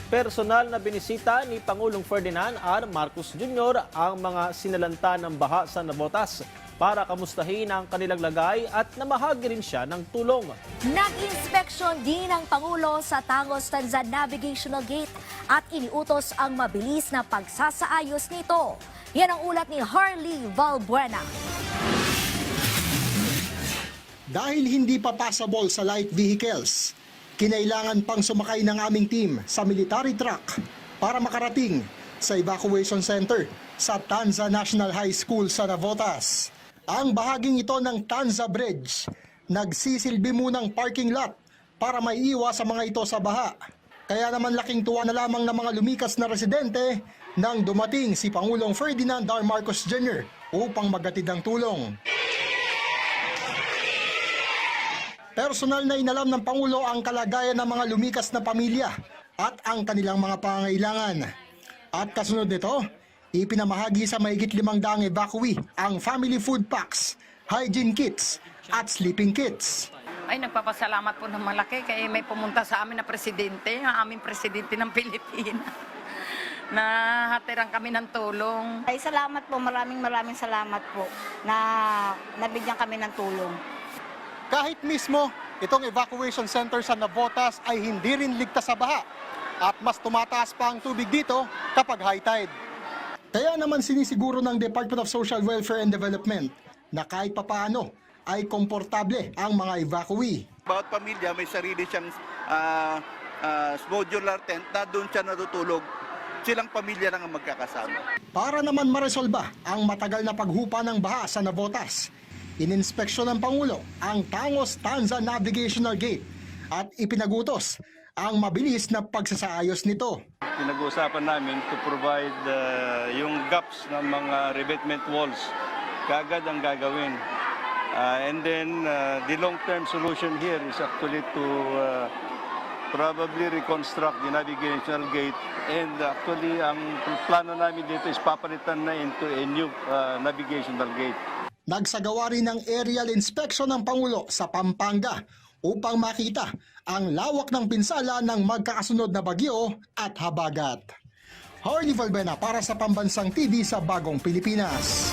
Personal na binisita ni Pangulong Ferdinand R. Marcos Jr. ang mga sinalanta ng baha sa Navotas para kamustahin ang kanilang lagay at namahagi rin siya ng tulong. Nag-inspeksyon din ang Pangulo sa Tangos Tanza Navigational Gate at iniutos ang mabilis na pagsasaayos nito. Yan ang ulat ni Harley Valbuena. Dahil hindi pa passable sa light vehicles, kinailangan pang sumakay ng aming team sa military truck para makarating sa evacuation center sa Tanza National High School sa Navotas. Ang bahaging ito ng Tanza Bridge, nagsisilbi munang parking lot para maiiwas sa mga ito sa baha. Kaya naman laking tuwa na lamang ng mga lumikas na residente nang dumating si Pangulong Ferdinand R. Marcos Jr. upang maghatid ng tulong. Personal na inalam ng Pangulo ang kalagayan ng mga lumikas na pamilya at ang kanilang mga pangangailangan. At kasunod nito, ipinamahagi sa mahigit 500 evacuee ang family food packs, hygiene kits at sleeping kits. Ay, nagpapasalamat po ng malaki kaya may pumunta sa amin na presidente, ang aming presidente ng Pilipinas. Nahatirang kami ng tulong. Ay, salamat po, maraming salamat po na nabigyan kami ng tulong. Kahit mismo, itong evacuation center sa Navotas ay hindi rin ligtas sa baha at mas tumataas pa ang tubig dito kapag high tide. Kaya naman sinisiguro ng Department of Social Welfare and Development na kahit papaano ay komportable ang mga evacuee. Bawat pamilya may sarili siyang modular tent na doon siya natutulog. Silang pamilya lang ang magkakasama. Para naman maresolba ang matagal na paghupa ng baha sa Navotas, ininspeksyon ng Pangulo ang Tangos Tanza Navigational Gate at ipinagutos ang mabilis na pagsasaayos nito. Pinag-uusapan namin to provide yung gaps ng mga revetment walls. Kagad ang gagawin. And then the long-term solution here is actually to probably reconstruct the navigational gate. And actually ang plano namin dito is papalitan na into a new navigational gate. Nagsagawa rin ng aerial inspection ng Pangulo sa Pampanga upang makita ang lawak ng pinsala ng magkakasunod na bagyo at habagat. Harley Valbuena para sa Pambansang TV sa Bagong Pilipinas.